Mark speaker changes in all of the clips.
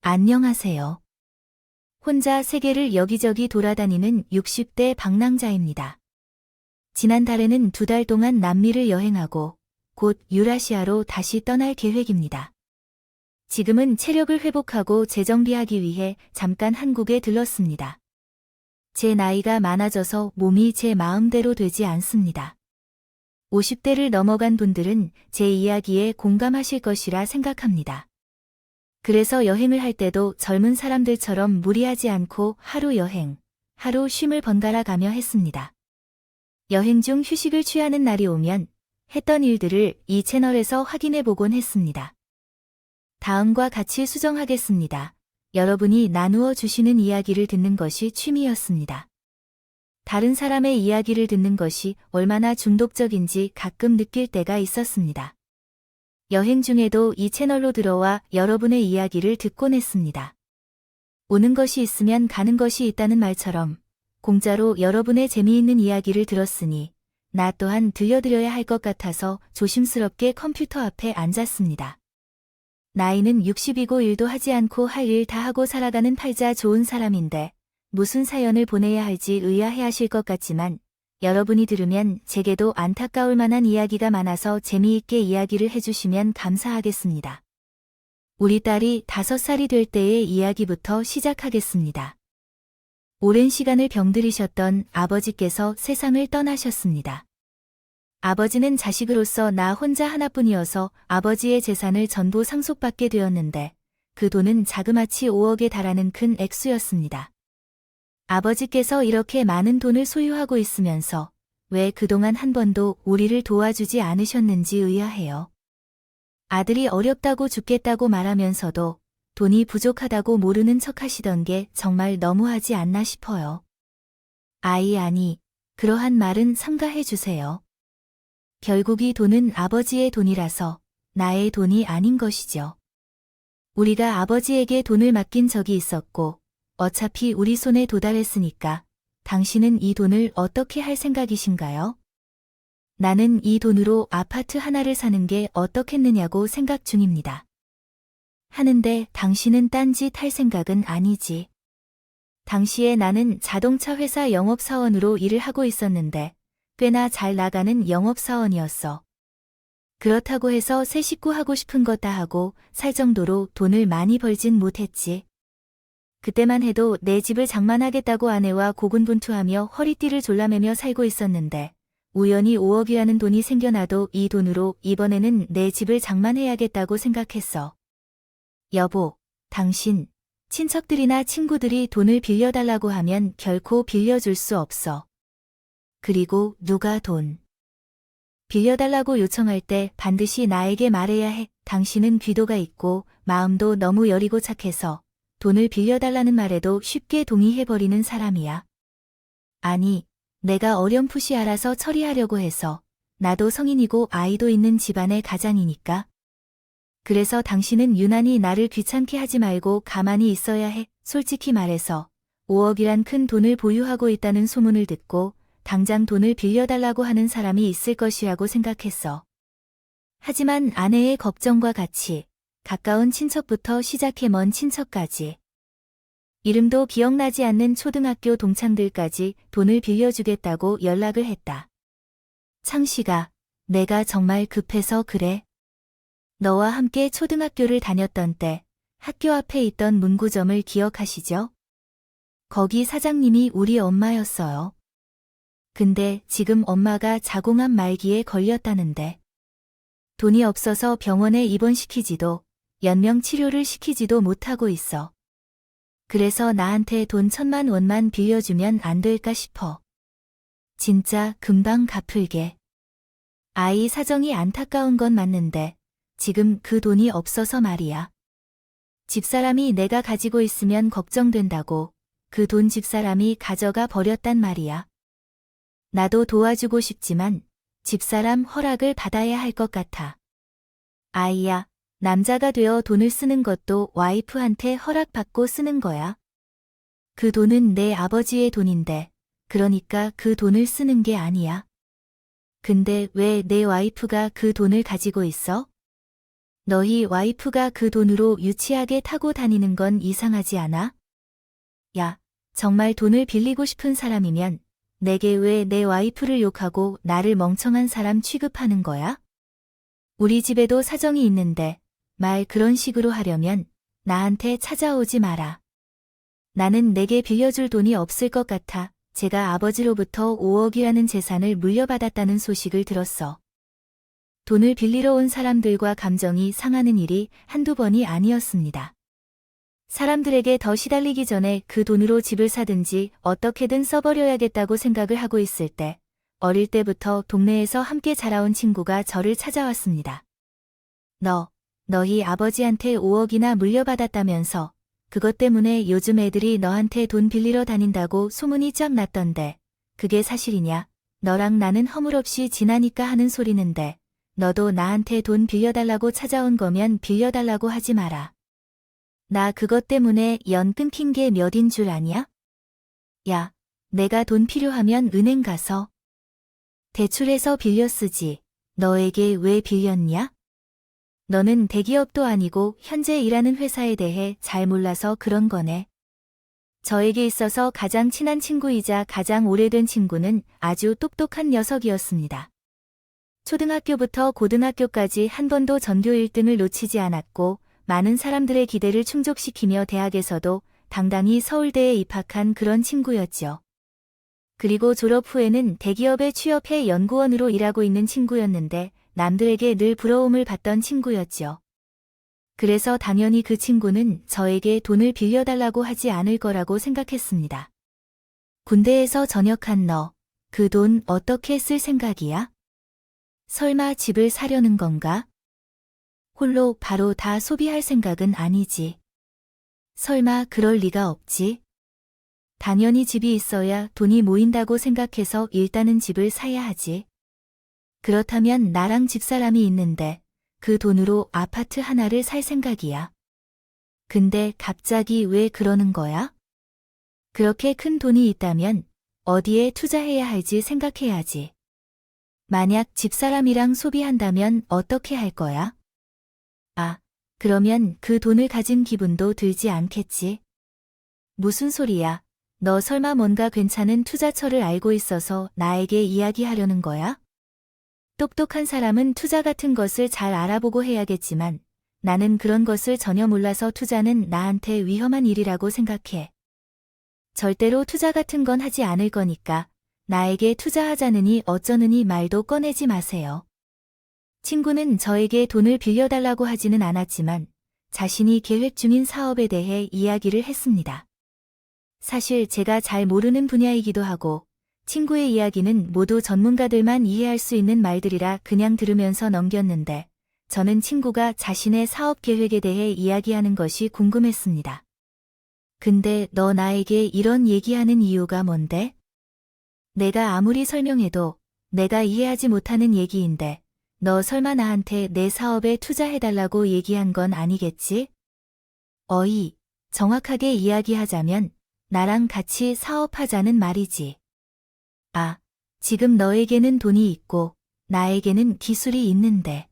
Speaker 1: 안녕하세요. 혼자 세계를 여기저기 돌아다니는 60대 방랑자입니다. 지난 달에는 2달 동안 남미를 여행하고 곧 유라시아로 다시 떠날 계획입니다. 지금은 체력을 회복하고 재정비하기 위해 잠깐 한국에 들렀습니다. 제 나이가 많아져서 몸이 제 마음대로 되지 않습니다. 50대를 넘어간 분들은 제 이야기에 공감하실 것이라 생각합니다. 그래서 여행을 할 때도 젊은 사람들처럼 무리하지 않고 하루 여행, 하루 쉼을 번갈아 가며 했습니다. 여행 중 휴식을 취하는 날이 오면 했던 일들을 이 채널에서 확인해 보곤 했습니다. 다음과 같이 수정하겠습니다. 여러분이 나누어 주시는 이야기를 듣는 것이 취미였습니다. 다른 사람의 이야기를 듣는 것이 얼마나 중독적인지 가끔 느낄 때가 있었습니다. 여행 중에도 이 채널로 들어와 여러분의 이야기를 듣곤 했습니다. 오는 것이 있으면 가는 것이 있다는 말처럼 공짜로 여러분의 재미있는 이야기를 들었으니 나 또한 들려드려야 할 것 같아서 조심스럽게 컴퓨터 앞에 앉았습니다. 나이는 60이고 일도 하지 않고 할 일 다 하고 살아가는 팔자 좋은 사람인데 무슨 사연을 보내야 할지 의아해하실 것 같지만 여러분이 들으면 제게도 안타까울 만한 이야기가 많아서 재미있게 이야기를 해주시면 감사하겠습니다. 우리 딸이 5살이 될 때의 이야기부터 시작하겠습니다. 오랜 시간을 병들이셨던 아버지께서 세상을 떠나셨습니다. 아버지는 자식으로서 나 혼자 하나뿐이어서 아버지의 재산을 전부 상속받게 되었는데 그 돈은 자그마치 5억에 달하는 큰 액수였습니다. 아버지께서 이렇게 많은 돈을 소유하고 있으면서 왜 그동안 한 번도 우리를 도와주지 않으셨는지 의아해요. 아들이 어렵다고 죽겠다고 말하면서도 돈이 부족하다고 모르는 척 하시던 게 정말 너무하지 않나 싶어요. 아니, 그러한 말은 삼가해 주세요. 결국 이 돈은 아버지의 돈이라서 나의 돈이 아닌 것이죠. 우리가 아버지에게 돈을 맡긴 적이 있었고 어차피 우리 손에 도달했으니까 당신은 이 돈을 어떻게 할 생각이신가요? 나는 이 돈으로 아파트 하나를 사는 게 어떻겠느냐고 생각 중입니다. 하는데 당신은 딴짓 할 생각은 아니지. 당시에 나는 자동차 회사 영업사원으로 일을 하고 있었는데 꽤나 잘 나가는 영업사원이었어. 그렇다고 해서 새 식구 하고 싶은 거 다 하고 살 정도로 돈을 많이 벌진 못했지. 그때만 해도 내 집을 장만하겠다고 아내와 고군분투하며 허리띠를 졸라매며 살고 있었는데 우연히 5억이라는 돈이 생겨나도 이 돈으로 이번에는 내 집을 장만해야겠다고 생각했어. 여보, 당신, 친척들이나 친구들이 돈을 빌려달라고 하면 결코 빌려줄 수 없어. 그리고 누가 돈 빌려달라고 요청할 때 반드시 나에게 말해야 해. 당신은 귀도가 있고 마음도 너무 여리고 착해서 돈을 빌려달라는 말에도 쉽게 동의해버리는 사람이야. 아니, 내가 어렴풋이 알아서 처리하려고 해서 나도 성인이고 아이도 있는 집안의 가장이니까. 그래서 당신은 유난히 나를 귀찮게 하지 말고 가만히 있어야 해. 솔직히 말해서 5억이란 큰 돈을 보유하고 있다는 소문을 듣고 당장 돈을 빌려달라고 하는 사람이 있을 것이라고 생각했어. 하지만 아내의 걱정과 같이 가까운 친척부터 시작해 먼 친척까지 이름도 기억나지 않는 초등학교 동창들까지 돈을 빌려주겠다고 연락을 했다. 창식아, 내가 정말 급해서 그래. 너와 함께 초등학교를 다녔던 때 학교 앞에 있던 문구점을 기억하시죠? 거기 사장님이 우리 엄마였어요. 근데 지금 엄마가 자궁암 말기에 걸렸다는데 돈이 없어서 병원에 입원시키지도 연명 치료를 시키지도 못하고 있어. 그래서 나한테 돈 1,000만 원만 빌려주면 안 될까 싶어. 진짜 금방 갚을게. 아이 사정이 안타까운 건 맞는데 지금 그 돈이 없어서 말이야. 집사람이 내가 가지고 있으면 걱정된다고 그 돈 집사람이 가져가 버렸단 말이야. 나도 도와주고 싶지만 집사람 허락을 받아야 할 것 같아. 아이야, 남자가 되어 돈을 쓰는 것도 와이프한테 허락받고 쓰는 거야. 그 돈은 내 아버지의 돈인데, 그러니까 그 돈을 쓰는 게 아니야. 근데 왜 내 와이프가 그 돈을 가지고 있어? 너희 와이프가 그 돈으로 유치하게 타고 다니는 건 이상하지 않아? 야, 정말 돈을 빌리고 싶은 사람이면 내게 왜 내 와이프를 욕하고 나를 멍청한 사람 취급하는 거야? 우리 집에도 사정이 있는데 말 그런 식으로 하려면 나한테 찾아오지 마라. 나는 내게 빌려줄 돈이 없을 것 같아 제가 아버지로부터 5억이라는 재산을 물려받았다는 소식을 들었어. 돈을 빌리러 온 사람들과 감정이 상하는 일이 한두 번이 아니었습니다. 사람들에게 더 시달리기 전에 그 돈으로 집을 사든지 어떻게든 써버려야겠다고 생각을 하고 있을 때 어릴 때부터 동네에서 함께 자라온 친구가 저를 찾아왔습니다. 너희 아버지한테 5억이나 물려받았다면서 그것 때문에 요즘 애들이 너한테 돈 빌리러 다닌다고 소문이 쫙 났던데 그게 사실이냐? 너랑 나는 허물없이 지나니까 하는 소리는데 너도 나한테 돈 빌려달라고 찾아온 거면 빌려달라고 하지 마라. 나 그것 때문에 연 끊긴 게 몇인 줄 아냐? 야, 내가 돈 필요하면 은행 가서 대출해서 빌려 쓰지. 너에게 왜 빌렸냐? 너는 대기업도 아니고 현재 일하는 회사에 대해 잘 몰라서 그런 거네. 저에게 있어서 가장 친한 친구이자 가장 오래된 친구는 아주 똑똑한 녀석이었습니다. 초등학교부터 고등학교까지 한 번도 전교 1등을 놓치지 않았고 많은 사람들의 기대를 충족시키며 대학에서도 당당히 서울대에 입학한 그런 친구였죠. 그리고 졸업 후에는 대기업에 취업해 연구원으로 일하고 있는 친구였는데 남들에게 늘 부러움을 받던 친구였죠. 그래서 당연히 그 친구는 저에게 돈을 빌려달라고 하지 않을 거라고 생각했습니다. 군대에서 전역한 너, 그 돈 어떻게 쓸 생각이야? 설마 집을 사려는 건가? 홀로 바로 다 소비할 생각은 아니지. 설마 그럴 리가 없지? 당연히 집이 있어야 돈이 모인다고 생각해서 일단은 집을 사야 하지. 그렇다면 나랑 집사람이 있는데 그 돈으로 아파트 하나를 살 생각이야. 근데 갑자기 왜 그러는 거야? 그렇게 큰 돈이 있다면 어디에 투자해야 할지 생각해야지. 만약 집사람이랑 소비한다면 어떻게 할 거야? 아, 그러면 그 돈을 가진 기분도 들지 않겠지? 무슨 소리야? 너 설마 뭔가 괜찮은 투자처를 알고 있어서 나에게 이야기하려는 거야? 똑똑한 사람은 투자 같은 것을 잘 알아보고 해야겠지만 나는 그런 것을 전혀 몰라서 투자는 나한테 위험한 일이라고 생각해. 절대로 투자 같은 건 하지 않을 거니까 나에게 투자하자느니 어쩌느니 말도 꺼내지 마세요. 친구는 저에게 돈을 빌려달라고 하지는 않았지만 자신이 계획 중인 사업에 대해 이야기를 했습니다. 사실 제가 잘 모르는 분야이기도 하고 친구의 이야기는 모두 전문가들만 이해할 수 있는 말들이라 그냥 들으면서 넘겼는데 저는 친구가 자신의 사업 계획에 대해 이야기하는 것이 궁금했습니다. 근데 너 나에게 이런 얘기하는 이유가 뭔데? 내가 아무리 설명해도 내가 이해하지 못하는 얘기인데 너 설마 나한테 내 사업에 투자해달라고 얘기한 건 아니겠지? 어이, 정확하게 이야기하자면 나랑 같이 사업하자는 말이지. 아, 지금 너에게는 돈이 있고 나에게는 기술이 있는데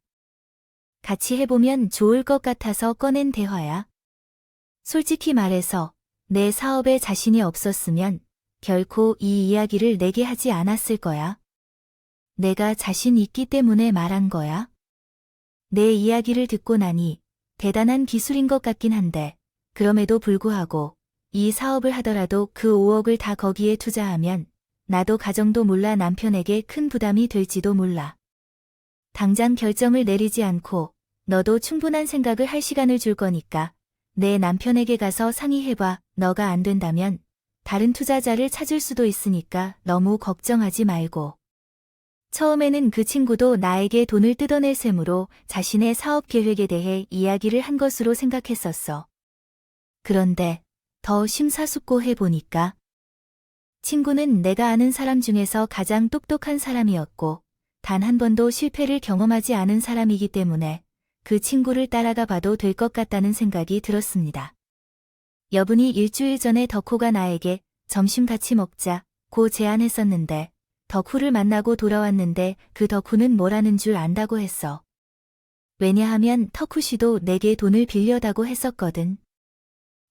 Speaker 1: 같이 해보면 좋을 것 같아서 꺼낸 대화야. 솔직히 말해서 내 사업에 자신이 없었으면 결코 이 이야기를 내게 하지 않았을 거야. 내가 자신 있기 때문에 말한 거야. 내 이야기를 듣고 나니 대단한 기술인 것 같긴 한데 그럼에도 불구하고 이 사업을 하더라도 그 5억을 다 거기에 투자하면 나도 가정도 몰라 남편에게 큰 부담이 될지도 몰라. 당장 결정을 내리지 않고 너도 충분한 생각을 할 시간을 줄 거니까 내 남편에게 가서 상의해봐. 너가 안 된다면 다른 투자자를 찾을 수도 있으니까 너무 걱정하지 말고. 처음에는 그 친구도 나에게 돈을 뜯어낼 셈으로 자신의 사업 계획에 대해 이야기를 한 것으로 생각했었어. 그런데 더 심사숙고해 보니까 친구는 내가 아는 사람 중에서 가장 똑똑한 사람이었고 단 한 번도 실패를 경험하지 않은 사람이기 때문에 그 친구를 따라가 봐도 될 것 같다는 생각이 들었습니다. 여분이 일주일 전에 덕후가 나에게 점심 같이 먹자고 제안했었는데 덕후를 만나고 돌아왔는데 그 덕후는 뭐라는 줄 안다고 했어. 왜냐하면 덕후 씨도 내게 돈을 빌려다고 했었거든.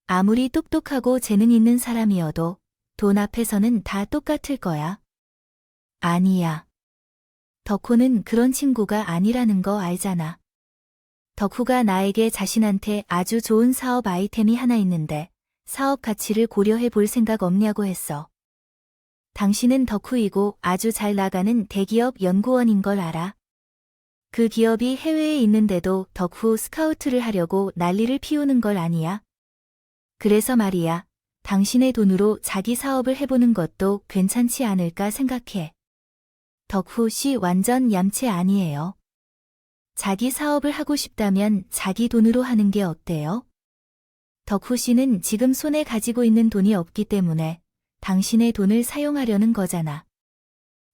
Speaker 1: 아무리 똑똑하고 재능 있는 사람이어도 돈 앞에서는 다 똑같을 거야. 아니야. 덕후는 그런 친구가 아니라는 거 알잖아. 덕후가 나에게 자신한테 아주 좋은 사업 아이템이 하나 있는데 사업 가치를 고려해 볼 생각 없냐고 했어. 당신은 덕후이고 아주 잘 나가는 대기업 연구원인 걸 알아. 그 기업이 해외에 있는데도 덕후 스카우트를 하려고 난리를 피우는 걸 아니야? 그래서 말이야, 당신의 돈으로 자기 사업을 해보는 것도 괜찮지 않을까 생각해. 덕후 씨 완전 얌체 아니에요. 자기 사업을 하고 싶다면 자기 돈으로 하는 게 어때요? 덕후 씨는 지금 손에 가지고 있는 돈이 없기 때문에 당신의 돈을 사용하려는 거잖아.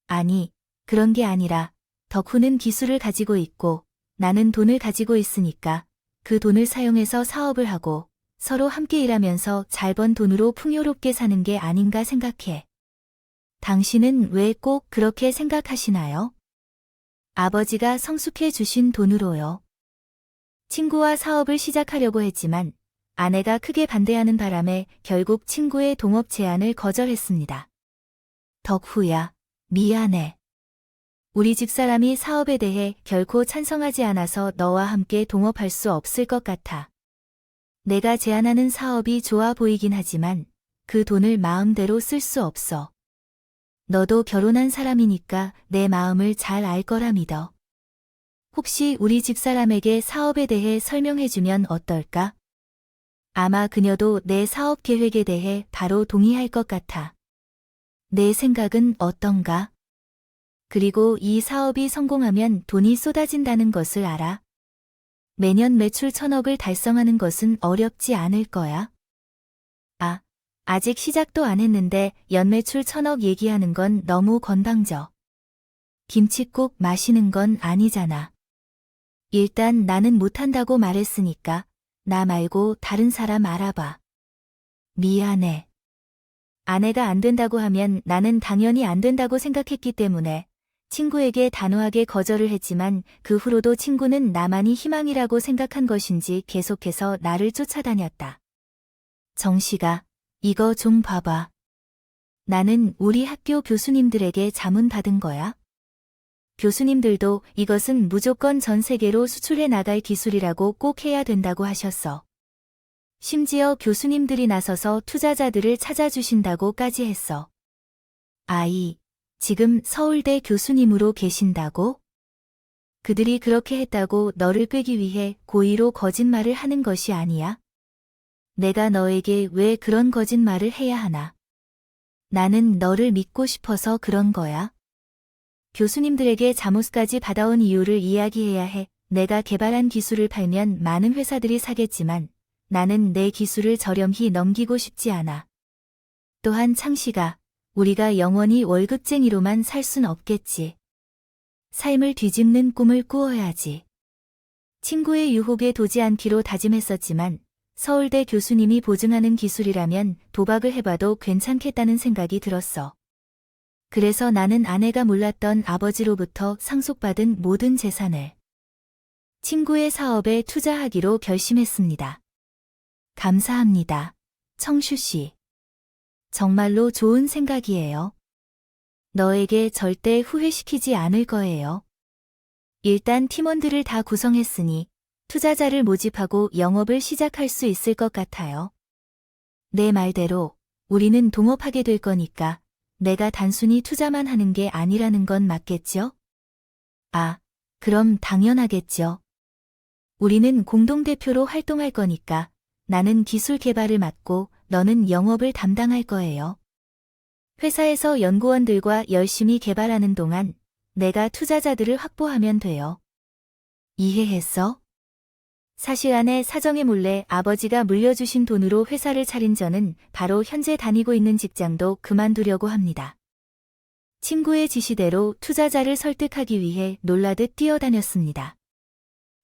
Speaker 1: 아니, 그런 게 아니라 덕후는 기술을 가지고 있고 나는 돈을 가지고 있으니까 그 돈을 사용해서 사업을 하고 서로 함께 일하면서 잘 번 돈으로 풍요롭게 사는 게 아닌가 생각해. 당신은 왜 꼭 그렇게 생각하시나요? 아버지가 성숙해 주신 돈으로요. 친구와 사업을 시작하려고 했지만 아내가 크게 반대하는 바람에 결국 친구의 동업 제안을 거절했습니다. 덕후야, 미안해. 우리 집사람이 사업에 대해 결코 찬성하지 않아서 너와 함께 동업할 수 없을 것 같아. 내가 제안하는 사업이 좋아 보이긴 하지만 그 돈을 마음대로 쓸 수 없어. 너도 결혼한 사람이니까 내 마음을 잘 알 거라 믿어. 혹시 우리 집사람에게 사업에 대해 설명해주면 어떨까? 아마 그녀도 내 사업 계획에 대해 바로 동의할 것 같아. 내 생각은 어떤가? 그리고 이 사업이 성공하면 돈이 쏟아진다는 것을 알아. 매년 매출 1,000억을 달성하는 것은 어렵지 않을 거야. 아직 시작도 안 했는데 연매출 1,000억 얘기하는 건 너무 건방져. 김칫국 마시는 건 아니잖아. 일단 나는 못한다고 말했으니까 나 말고 다른 사람 알아봐. 미안해. 아내가 안 된다고 하면 나는 당연히 안 된다고 생각했기 때문에 친구에게 단호하게 거절을 했지만 그 후로도 친구는 나만이 희망이라고 생각한 것인지 계속해서 나를 쫓아다녔다. 정씨가 이거 좀 봐봐. 나는 우리 학교 교수님들에게 자문받은 거야. 교수님들도 이것은 무조건 전 세계로 수출해 나갈 기술이라고 꼭 해야 된다고 하셨어. 심지어 교수님들이 나서서 투자자들을 찾아주신다고까지 했어. 지금 서울대 교수님으로 계신다고? 그들이 그렇게 했다고 너를 꿰기 위해 고의로 거짓말을 하는 것이 아니야? 내가 너에게 왜 그런 거짓말을 해야 하나? 나는 너를 믿고 싶어서 그런 거야. 교수님들에게 자문까지 받아온 이유를 이야기해야 해. 내가 개발한 기술을 팔면 많은 회사들이 사겠지만 나는 내 기술을 저렴히 넘기고 싶지 않아. 또한 창씨가 우리가 영원히 월급쟁이로만 살 순 없겠지. 삶을 뒤집는 꿈을 꾸어야지. 친구의 유혹에 도지 않기로 다짐했었지만 서울대 교수님이 보증하는 기술이라면 도박을 해봐도 괜찮겠다는 생각이 들었어. 그래서 나는 아내가 몰랐던 아버지로부터 상속받은 모든 재산을 친구의 사업에 투자하기로 결심했습니다. 감사합니다. 청슈씨. 정말로 좋은 생각이에요. 너에게 절대 후회시키지 않을 거예요. 일단 팀원들을 다 구성했으니 투자자를 모집하고 영업을 시작할 수 있을 것 같아요. 내 말대로 우리는 동업하게 될 거니까 내가 단순히 투자만 하는 게 아니라는 건 맞겠죠? 그럼 당연하겠죠. 우리는 공동대표로 활동할 거니까 나는 기술 개발을 맡고 너는 영업을 담당할 거예요. 회사에서 연구원들과 열심히 개발하는 동안 내가 투자자들을 확보하면 돼요. 이해했어? 사실 아내 사정에 몰래 아버지가 물려주신 돈으로 회사를 차린 저는 바로 현재 다니고 있는 직장도 그만두려고 합니다. 친구의 지시대로 투자자를 설득하기 위해 놀라듯 뛰어다녔습니다.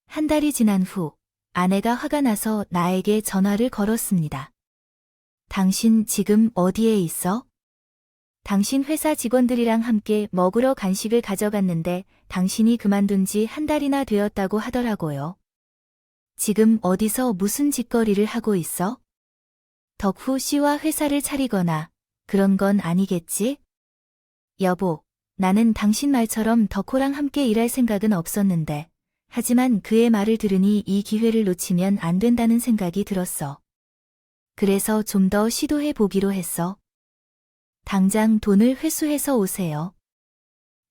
Speaker 1: 한 달이 지난 후 아내가 화가 나서 나에게 전화를 걸었습니다. 당신 지금 어디에 있어? 당신 회사 직원들이랑 함께 먹으러 간식을 가져갔는데 당신이 그만둔 지 한 달이나 되었다고 하더라고요. 지금 어디서 무슨 짓거리를 하고 있어? 덕후 씨와 회사를 차리거나 그런 건 아니겠지? 여보, 나는 당신 말처럼 덕호랑 함께 일할 생각은 없었는데, 하지만 그의 말을 들으니 이 기회를 놓치면 안 된다는 생각이 들었어. 그래서 좀 더 시도해 보기로 했어. 당장 돈을 회수해서 오세요.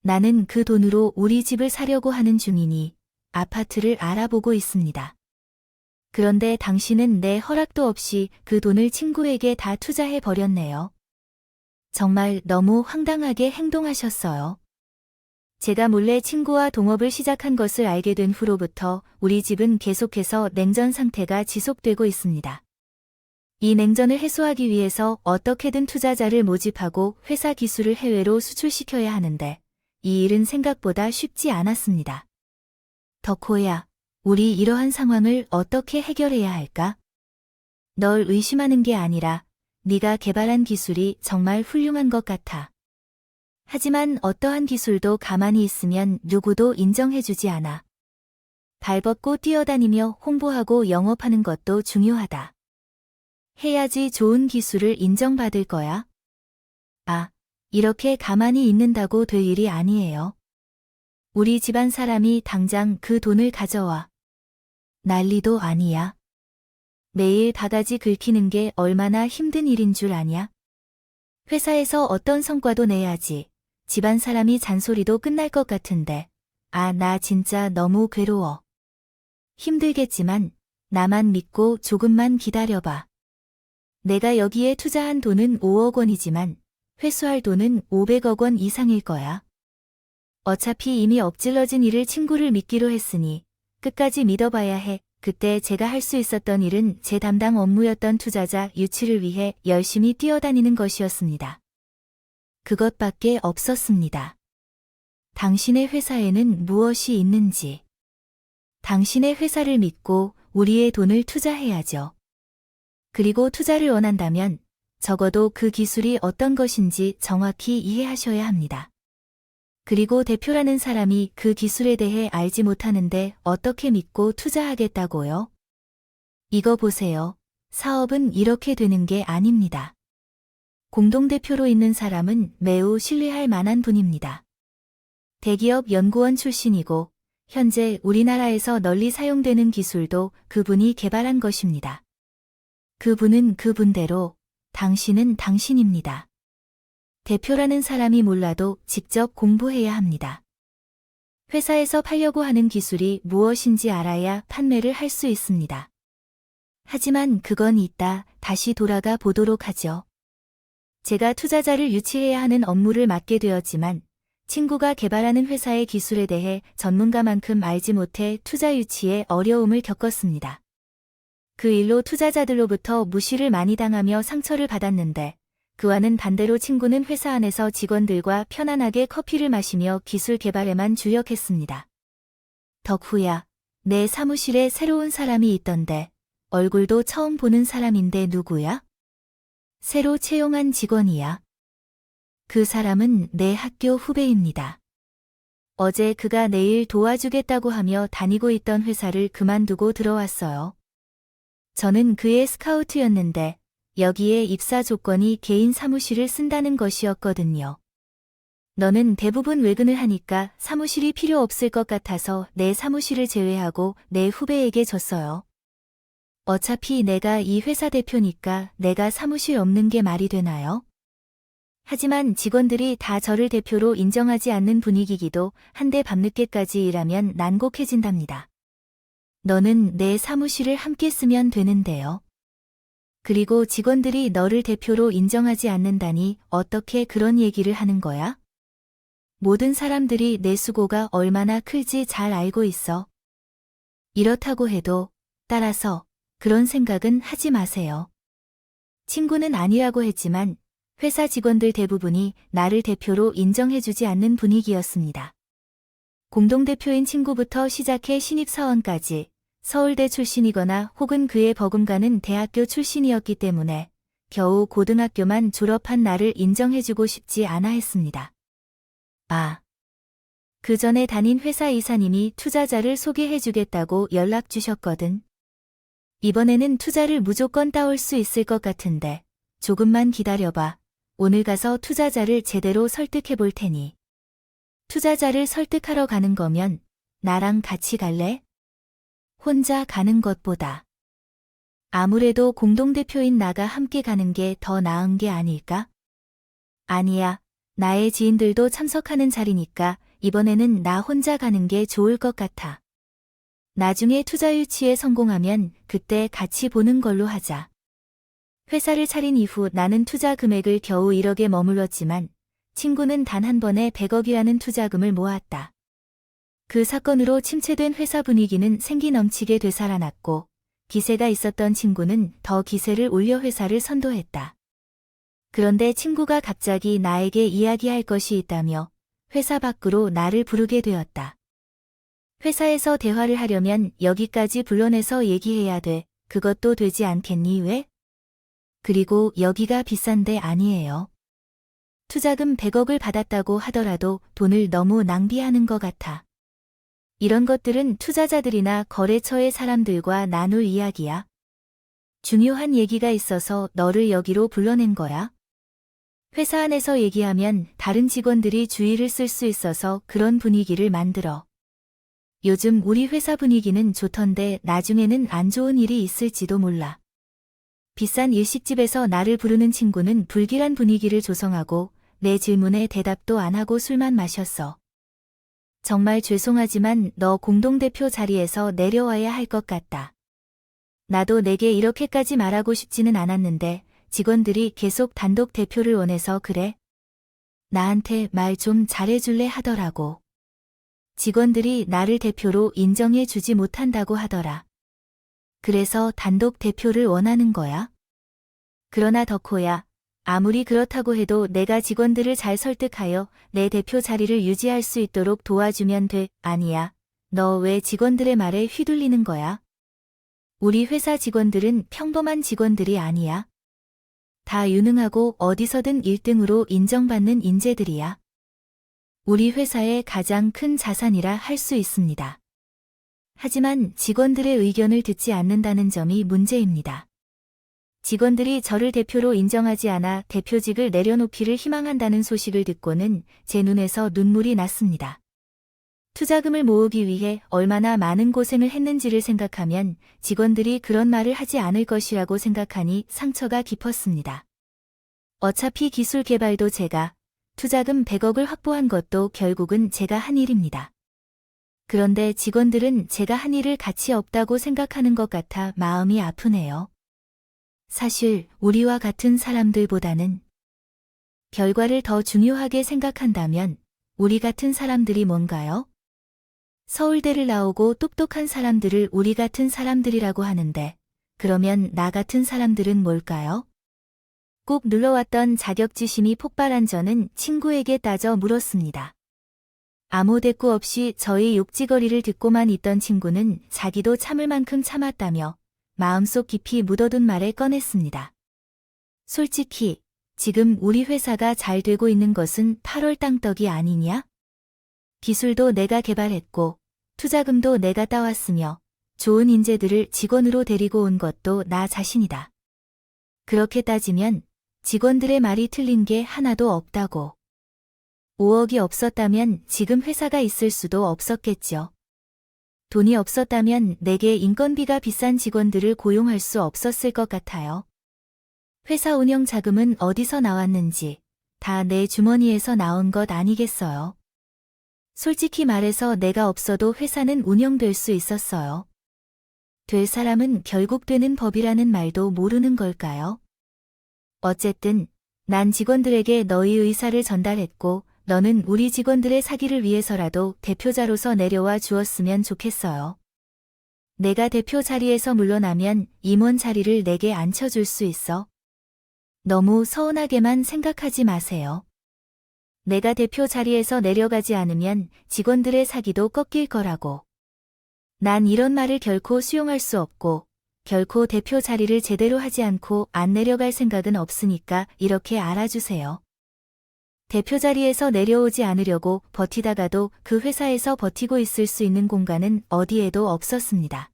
Speaker 1: 나는 그 돈으로 우리 집을 사려고 하는 중이니 아파트를 알아보고 있습니다. 그런데 당신은 내 허락도 없이 그 돈을 친구에게 다 투자해 버렸네요. 정말 너무 황당하게 행동하셨어요. 제가 몰래 친구와 동업을 시작한 것을 알게 된 후로부터 우리 집은 계속해서 냉전 상태가 지속되고 있습니다. 이 냉전을 해소하기 위해서 어떻게든 투자자를 모집하고 회사 기술을 해외로 수출시켜야 하는데 이 일은 생각보다 쉽지 않았습니다. 덕호야, 우리 이러한 상황을 어떻게 해결해야 할까? 널 의심하는 게 아니라 네가 개발한 기술이 정말 훌륭한 것 같아. 하지만 어떠한 기술도 가만히 있으면 누구도 인정해주지 않아. 발벗고 뛰어다니며 홍보하고 영업하는 것도 중요하다. 해야지 좋은 기술을 인정받을 거야. 아, 이렇게 가만히 있는다고 될 일이 아니에요. 우리 집안 사람이 당장 그 돈을 가져와. 난리도 아니야. 매일 바가지 긁히는 게 얼마나 힘든 일인 줄 아냐? 회사에서 어떤 성과도 내야지. 집안 사람이 잔소리도 끝날 것 같은데. 아, 나 진짜 너무 괴로워. 힘들겠지만 나만 믿고 조금만 기다려봐. 내가 여기에 투자한 돈은 5억 원이지만 회수할 돈은 500억 원 이상일 거야. 어차피 이미 엎질러진 일을 친구를 믿기로 했으니 끝까지 믿어봐야 해. 그때 제가 할 수 있었던 일은 제 담당 업무였던 투자자 유치를 위해 열심히 뛰어다니는 것이었습니다. 그것밖에 없었습니다. 당신의 회사에는 무엇이 있는지. 당신의 회사를 믿고 우리의 돈을 투자해야죠. 그리고 투자를 원한다면 적어도 그 기술이 어떤 것인지 정확히 이해하셔야 합니다. 그리고 대표라는 사람이 그 기술에 대해 알지 못하는데 어떻게 믿고 투자하겠다고요? 이거 보세요. 사업은 이렇게 되는 게 아닙니다. 공동대표로 있는 사람은 매우 신뢰할 만한 분입니다. 대기업 연구원 출신이고 현재 우리나라에서 널리 사용되는 기술도 그분이 개발한 것입니다. 그분은 그분대로, 당신은 당신입니다. 대표라는 사람이 몰라도 직접 공부해야 합니다. 회사에서 팔려고 하는 기술이 무엇인지 알아야 판매를 할 수 있습니다. 하지만 그건 이따 다시 돌아가 보도록 하죠. 제가 투자자를 유치해야 하는 업무를 맡게 되었지만 친구가 개발하는 회사의 기술에 대해 전문가만큼 알지 못해 투자 유치에 어려움을 겪었습니다. 그 일로 투자자들로부터 무시를 많이 당하며 상처를 받았는데 그와는 반대로 친구는 회사 안에서 직원들과 편안하게 커피를 마시며 기술 개발에만 주력했습니다. 덕후야, 내 사무실에 새로운 사람이 있던데 얼굴도 처음 보는 사람인데 누구야? 새로 채용한 직원이야. 그 사람은 내 학교 후배입니다. 어제 그가 내일 도와주겠다고 하며 다니고 있던 회사를 그만두고 들어왔어요. 저는 그의 스카우트였는데 여기에 입사 조건이 개인 사무실을 쓴다는 것이었거든요. 너는 대부분 외근을 하니까 사무실이 필요 없을 것 같아서 내 사무실을 제외하고 내 후배에게 줬어요. 어차피 내가 이 회사 대표니까 내가 사무실 없는 게 말이 되나요? 하지만 직원들이 다 저를 대표로 인정하지 않는 분위기기도 한데 밤늦게까지 일하면 난곡해진답니다. 너는 내 사무실을 함께 쓰면 되는데요. 그리고 직원들이 너를 대표로 인정하지 않는다니 어떻게 그런 얘기를 하는 거야? 모든 사람들이 내 수고가 얼마나 클지 잘 알고 있어. 이렇다고 해도 따라서 그런 생각은 하지 마세요. 친구는 아니라고 했지만 회사 직원들 대부분이 나를 대표로 인정해주지 않는 분위기였습니다. 공동대표인 친구부터 시작해 신입사원까지 서울대 출신이거나 혹은 그의 버금가는 대학교 출신이었기 때문에 겨우 고등학교만 졸업한 나를 인정해주고 싶지 않아 했습니다. 그 전에 다닌 회사 이사님이 투자자를 소개해주겠다고 연락 주셨거든. 이번에는 투자를 무조건 따올 수 있을 것 같은데 조금만 기다려봐. 오늘 가서 투자자를 제대로 설득해 볼 테니. 투자자를 설득하러 가는 거면 나랑 같이 갈래? 혼자 가는 것보다. 아무래도 공동대표인 나가 함께 가는 게 더 나은 게 아닐까? 아니야. 나의 지인들도 참석하는 자리니까 이번에는 나 혼자 가는 게 좋을 것 같아. 나중에 투자 유치에 성공하면 그때 같이 보는 걸로 하자. 회사를 차린 이후 나는 투자 금액을 겨우 1억에 머물렀지만 친구는 단 한 번에 100억이라는 투자금을 모았다. 그 사건으로 침체된 회사 분위기는 생기 넘치게 되살아났고 기세가 있었던 친구는 더 기세를 올려 회사를 선도했다. 그런데 친구가 갑자기 나에게 이야기할 것이 있다며 회사 밖으로 나를 부르게 되었다. 회사에서 대화를 하려면 여기까지 불러내서 얘기해야 돼. 그것도 되지 않겠니 왜? 그리고 여기가 비싼 데 아니에요. 투자금 100억을 받았다고 하더라도 돈을 너무 낭비하는 것 같아. 이런 것들은 투자자들이나 거래처의 사람들과 나눌 이야기야. 중요한 얘기가 있어서 너를 여기로 불러낸 거야. 회사 안에서 얘기하면 다른 직원들이 주의를 쓸 수 있어서 그런 분위기를 만들어. 요즘 우리 회사 분위기는 좋던데 나중에는 안 좋은 일이 있을지도 몰라. 비싼 일식집에서 나를 부르는 친구는 불길한 분위기를 조성하고 내 질문에 대답도 안 하고 술만 마셨어. 정말 죄송하지만 너 공동대표 자리에서 내려와야 할 것 같다. 나도 내게 이렇게까지 말하고 싶지는 않았는데 직원들이 계속 단독 대표를 원해서 그래. 나한테 말 좀 잘해줄래 하더라고. 직원들이 나를 대표로 인정해주지 못한다고 하더라. 그래서 단독 대표를 원하는 거야? 그러나 덕호야, 아무리 그렇다고 해도 내가 직원들을 잘 설득하여 내 대표 자리를 유지할 수 있도록 도와주면 돼. 아니야. 너 왜 직원들의 말에 휘둘리는 거야? 우리 회사 직원들은 평범한 직원들이 아니야. 다 유능하고 어디서든 1등으로 인정받는 인재들이야. 우리 회사의 가장 큰 자산이라 할 수 있습니다. 하지만 직원들의 의견을 듣지 않는다는 점이 문제입니다. 직원들이 저를 대표로 인정하지 않아 대표직을 내려놓기를 희망한다는 소식을 듣고는 제 눈에서 눈물이 났습니다. 투자금을 모으기 위해 얼마나 많은 고생을 했는지를 생각하면 직원들이 그런 말을 하지 않을 것이라고 생각하니 상처가 깊었습니다. 어차피 기술 개발도 제가, 투자금 100억을 확보한 것도 결국은 제가 한 일입니다. 그런데 직원들은 제가 한 일을 가치 없다고 생각하는 것 같아 마음이 아프네요. 사실 우리와 같은 사람들보다는 결과를 더 중요하게 생각한다면 우리 같은 사람들이 뭔가요? 서울대를 나오고 똑똑한 사람들을 우리 같은 사람들이라고 하는데 그러면 나 같은 사람들은 뭘까요? 꼭 눌러왔던 자격지심이 폭발한 저는 친구에게 따져 물었습니다. 아무 대꾸 없이 저희 욕지거리를 듣고만 있던 친구는 자기도 참을 만큼 참았다며 마음속 깊이 묻어둔 말을 꺼냈습니다. 솔직히 지금 우리 회사가 잘 되고 있는 것은 8월 땅떡이 아니냐? 기술도 내가 개발했고 투자금도 내가 따왔으며 좋은 인재들을 직원으로 데리고 온 것도 나 자신이다. 그렇게 따지면 직원들의 말이 틀린 게 하나도 없다고. 5억이 없었다면 지금 회사가 있을 수도 없었겠죠. 돈이 없었다면 내게 인건비가 비싼 직원들을 고용할 수 없었을 것 같아요. 회사 운영 자금은 어디서 나왔는지 다 내 주머니에서 나온 것 아니겠어요? 솔직히 말해서 내가 없어도 회사는 운영될 수 있었어요. 될 사람은 결국 되는 법이라는 말도 모르는 걸까요? 어쨌든 난 직원들에게 너희 의사를 전달했고 너는 우리 직원들의 사기를 위해서라도 대표자로서 내려와 주었으면 좋겠어요. 내가 대표 자리에서 물러나면 임원 자리를 내게 앉혀줄 수 있어. 너무 서운하게만 생각하지 마세요. 내가 대표 자리에서 내려가지 않으면 직원들의 사기도 꺾일 거라고. 난 이런 말을 결코 수용할 수 없고 결코 대표 자리를 제대로 하지 않고 안 내려갈 생각은 없으니까 이렇게 알아주세요. 대표 자리에서 내려오지 않으려고 버티다가도 그 회사에서 버티고 있을 수 있는 공간은 어디에도 없었습니다.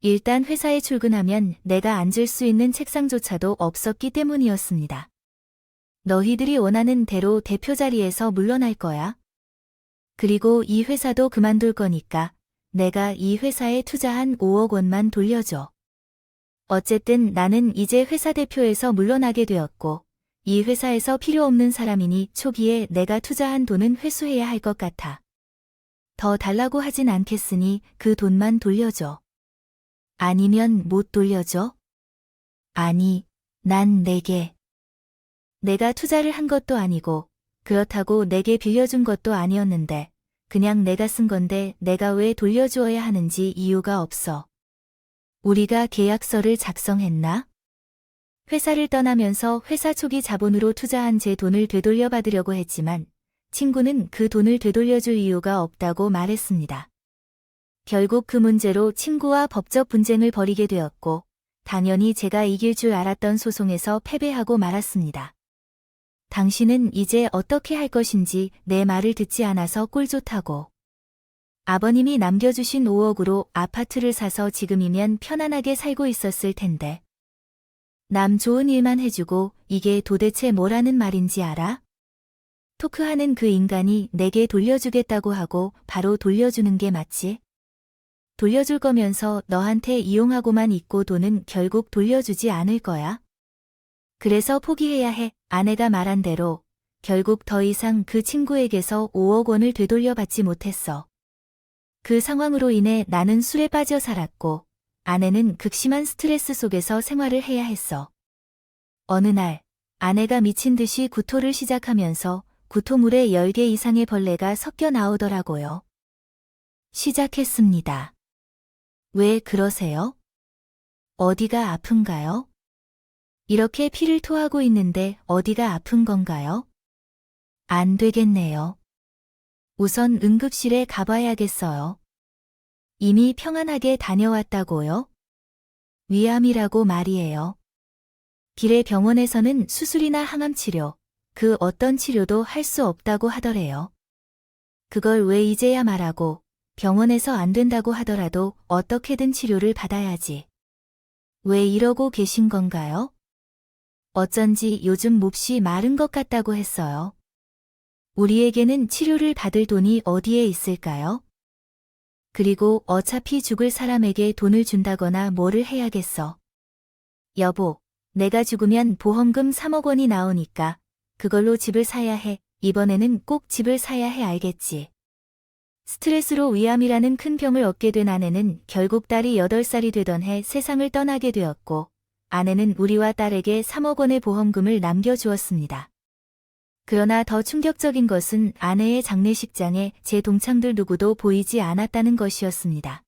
Speaker 1: 일단 회사에 출근하면 내가 앉을 수 있는 책상조차도 없었기 때문이었습니다. 너희들이 원하는 대로 대표 자리에서 물러날 거야. 그리고 이 회사도 그만둘 거니까 내가 이 회사에 투자한 5억 원만 돌려줘. 어쨌든 나는 이제 회사 대표에서 물러나게 되었고 이 회사에서 필요 없는 사람이니 초기에 내가 투자한 돈은 회수해야 할 것 같아. 더 달라고 하진 않겠으니 그 돈만 돌려줘. 아니면 못 돌려줘? 아니, 난 내게. 내가 투자를 한 것도 아니고 그렇다고 내게 빌려준 것도 아니었는데 그냥 내가 쓴 건데 내가 왜 돌려주어야 하는지 이유가 없어. 우리가 계약서를 작성했나? 회사를 떠나면서 회사 초기 자본으로 투자한 제 돈을 되돌려받으려고 했지만 친구는 그 돈을 되돌려줄 이유가 없다고 말했습니다. 결국 그 문제로 친구와 법적 분쟁을 벌이게 되었고 당연히 제가 이길 줄 알았던 소송에서 패배하고 말았습니다. 당신은 이제 어떻게 할 것인지 내 말을 듣지 않아서 꼴 좋다고. 아버님이 남겨주신 5억으로 아파트를 사서 지금이면 편안하게 살고 있었을 텐데. 남 좋은 일만 해주고 이게 도대체 뭐라는 말인지 알아? 토크하는 그 인간이 내게 돌려주겠다고 하고 바로 돌려주는 게 맞지? 돌려줄 거면서 너한테 이용하고만 있고 돈은 결국 돌려주지 않을 거야? 그래서 포기해야 해. 아내가 말한 대로 결국 더 이상 그 친구에게서 5억 원을 되돌려받지 못했어. 그 상황으로 인해 나는 술에 빠져 살았고 아내는 극심한 스트레스 속에서 생활을 해야 했어. 어느 날 아내가 미친 듯이 구토를 시작하면서 구토물에 10개 이상의 벌레가 섞여 나오더라고요. 시작했습니다. 왜 그러세요? 어디가 아픈가요? 이렇게 피를 토하고 있는데 어디가 아픈 건가요? 안 되겠네요. 우선 응급실에 가봐야겠어요. 이미 평안하게 다녀왔다고요? 위암이라고 말이에요. 길의 병원에서는 수술이나 항암치료, 그 어떤 치료도 할 수 없다고 하더래요. 그걸 왜 이제야 말하고 병원에서 안 된다고 하더라도 어떻게든 치료를 받아야지. 왜 이러고 계신 건가요? 어쩐지 요즘 몹시 마른 것 같다고 했어요. 우리에게는 치료를 받을 돈이 어디에 있을까요? 그리고 어차피 죽을 사람에게 돈을 준다거나 뭐를 해야겠어. 여보, 내가 죽으면 보험금 3억 원이 나오니까 그걸로 집을 사야 해. 이번에는 꼭 집을 사야 해 알겠지. 스트레스로 위암이라는 큰 병을 얻게 된 아내는 결국 딸이 8살이 되던 해 세상을 떠나게 되었고 아내는 우리와 딸에게 3억 원의 보험금을 남겨주었습니다. 그러나 더 충격적인 것은 아내의 장례식장에 제 동창들 누구도 보이지 않았다는 것이었습니다.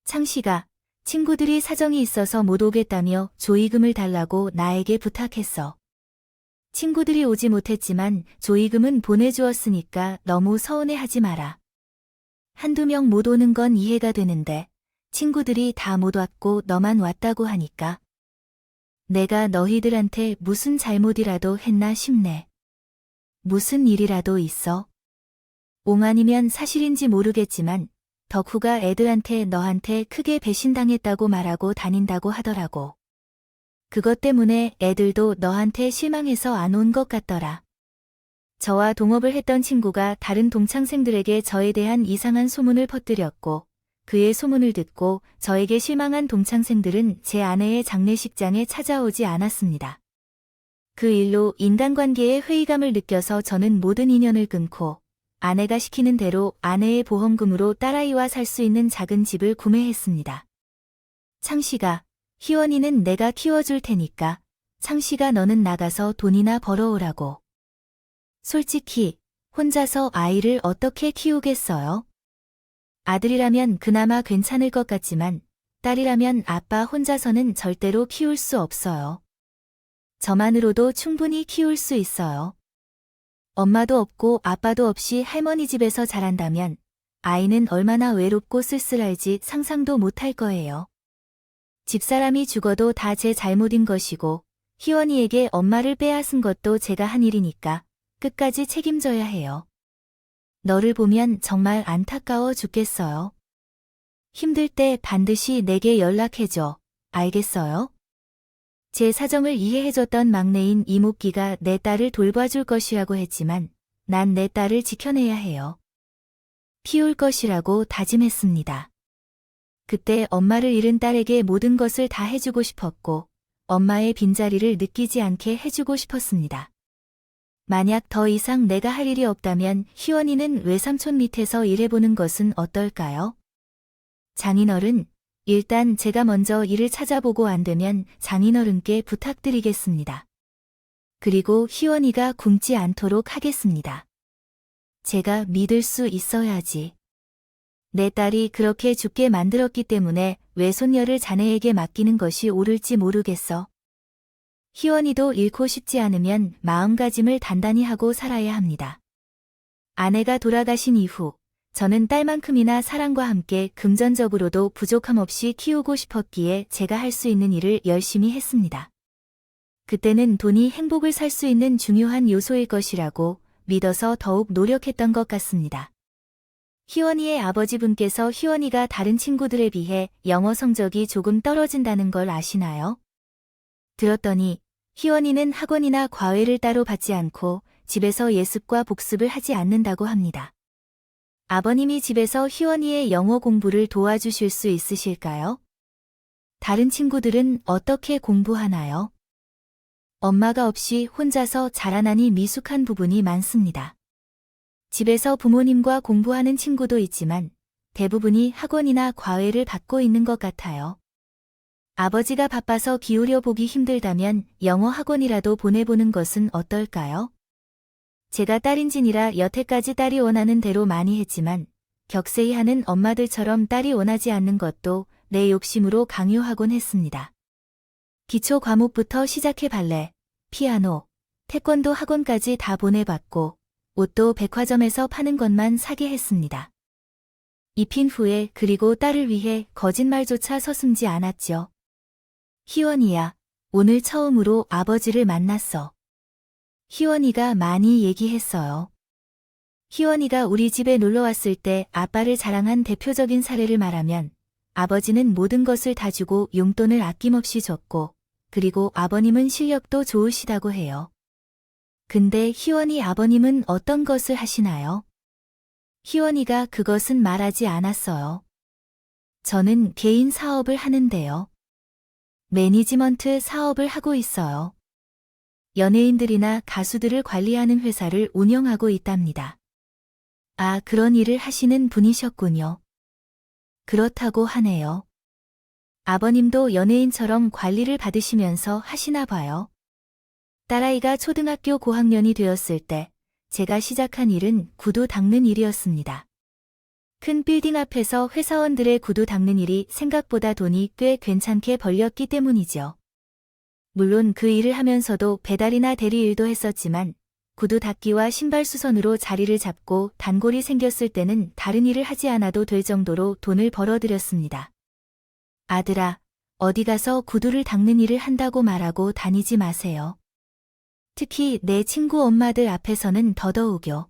Speaker 1: 창 씨가 친구들이 사정이 있어서 못 오겠다며 조의금을 달라고 나에게 부탁했어. 친구들이 오지 못했지만 조의금은 보내주었으니까 너무 서운해하지 마라. 한두 명 못 오는 건 이해가 되는데 친구들이 다 못 왔고 너만 왔다고 하니까 내가 너희들한테 무슨 잘못이라도 했나 싶네. 무슨 일이라도 있어? 옹아니면 사실인지 모르겠지만 덕후가 애들한테 너한테 크게 배신당했다고 말하고 다닌다고 하더라고. 그것 때문에 애들도 너한테 실망해서 안 온 것 같더라. 저와 동업을 했던 친구가 다른 동창생들에게 저에 대한 이상한 소문을 퍼뜨렸고 그의 소문을 듣고 저에게 실망한 동창생들은 제 아내의 장례식장에 찾아오지 않았습니다. 그 일로 인간관계에 회의감을 느껴서 저는 모든 인연을 끊고 아내가 시키는 대로 아내의 보험금으로 딸아이와 살 수 있는 작은 집을 구매했습니다. 창씨가 희원이는 내가 키워줄 테니까 창씨가 너는 나가서 돈이나 벌어오라고. 솔직히 혼자서 아이를 어떻게 키우겠어요? 아들이라면 그나마 괜찮을 것 같지만 딸이라면 아빠 혼자서는 절대로 키울 수 없어요. 저만으로도 충분히 키울 수 있어요. 엄마도 없고 아빠도 없이 할머니 집에서 자란다면 아이는 얼마나 외롭고 쓸쓸할지 상상도 못할 거예요. 집사람이 죽어도 다 제 잘못인 것이고 희원이에게 엄마를 빼앗은 것도 제가 한 일이니까 끝까지 책임져야 해요. 너를 보면 정말 안타까워 죽겠어요. 힘들 때 반드시 내게 연락해줘. 알겠어요? 제 사정을 이해해줬던 막내인 이목기가 내 딸을 돌봐줄 것이라고 했지만 난 내 딸을 지켜내야 해요. 키울 것이라고 다짐했습니다. 그때 엄마를 잃은 딸에게 모든 것을 다 해주고 싶었고 엄마의 빈자리를 느끼지 않게 해주고 싶었습니다. 만약 더 이상 내가 할 일이 없다면 희원이는 외삼촌 밑에서 일해보는 것은 어떨까요? 장인어른, 일단 제가 먼저 일을 찾아보고 안 되면 장인어른께 부탁드리겠습니다. 그리고 희원이가 굶지 않도록 하겠습니다. 제가 믿을 수 있어야지. 내 딸이 그렇게 죽게 만들었기 때문에 외손녀를 자네에게 맡기는 것이 옳을지 모르겠어. 희원이도 잃고 싶지 않으면 마음가짐을 단단히 하고 살아야 합니다. 아내가 돌아가신 이후 저는 딸만큼이나 사랑과 함께 금전적으로도 부족함 없이 키우고 싶었기에 제가 할 수 있는 일을 열심히 했습니다. 그때는 돈이 행복을 살 수 있는 중요한 요소일 것이라고 믿어서 더욱 노력했던 것 같습니다. 희원이의 아버지분께서 희원이가 다른 친구들에 비해 영어 성적이 조금 떨어진다는 걸 아시나요? 들었더니 희원이는 학원이나 과외를 따로 받지 않고 집에서 예습과 복습을 하지 않는다고 합니다. 아버님이 집에서 희원이의 영어 공부를 도와주실 수 있으실까요? 다른 친구들은 어떻게 공부하나요? 엄마가 없이 혼자서 자라나니 미숙한 부분이 많습니다. 집에서 부모님과 공부하는 친구도 있지만 대부분이 학원이나 과외를 받고 있는 것 같아요. 아버지가 바빠서 기울여 보기 힘들다면 영어 학원이라도 보내보는 것은 어떨까요? 제가 딸인진이라 여태까지 딸이 원하는 대로 많이 했지만 격세히 하는 엄마들처럼 딸이 원하지 않는 것도 내 욕심으로 강요하곤 했습니다. 기초 과목부터 시작해 발레, 피아노, 태권도 학원까지 다 보내봤고 옷도 백화점에서 파는 것만 사게 했습니다. 입힌 후에 그리고 딸을 위해 거짓말조차 서슴지 않았죠. 희원이야, 오늘 처음으로 아버지를 만났어. 희원이가 많이 얘기했어요. 희원이가 우리 집에 놀러 왔을 때 아빠를 자랑한 대표적인 사례를 말하면 아버지는 모든 것을 다 주고 용돈을 아낌없이 줬고 그리고 아버님은 실력도 좋으시다고 해요. 근데 희원이 아버님은 어떤 것을 하시나요? 희원이가 그것은 말하지 않았어요. 저는 개인 사업을 하는데요. 매니지먼트 사업을 하고 있어요. 연예인들이나 가수들을 관리하는 회사를 운영하고 있답니다. 아, 그런 일을 하시는 분이셨군요. 그렇다고 하네요. 아버님도 연예인처럼 관리를 받으시면서 하시나 봐요. 딸아이가 초등학교 고학년이 되었을 때 제가 시작한 일은 구두 닦는 일이었습니다. 큰 빌딩 앞에서 회사원들의 구두 닦는 일이 생각보다 돈이 꽤 괜찮게 벌렸기 때문이죠. 물론 그 일을 하면서도 배달이나 대리 일도 했었지만 구두 닦기와 신발 수선으로 자리를 잡고 단골이 생겼을 때는 다른 일을 하지 않아도 될 정도로 돈을 벌어들였습니다. 아들아, 어디 가서 구두를 닦는 일을 한다고 말하고 다니지 마세요. 특히 내 친구 엄마들 앞에서는 더더욱요.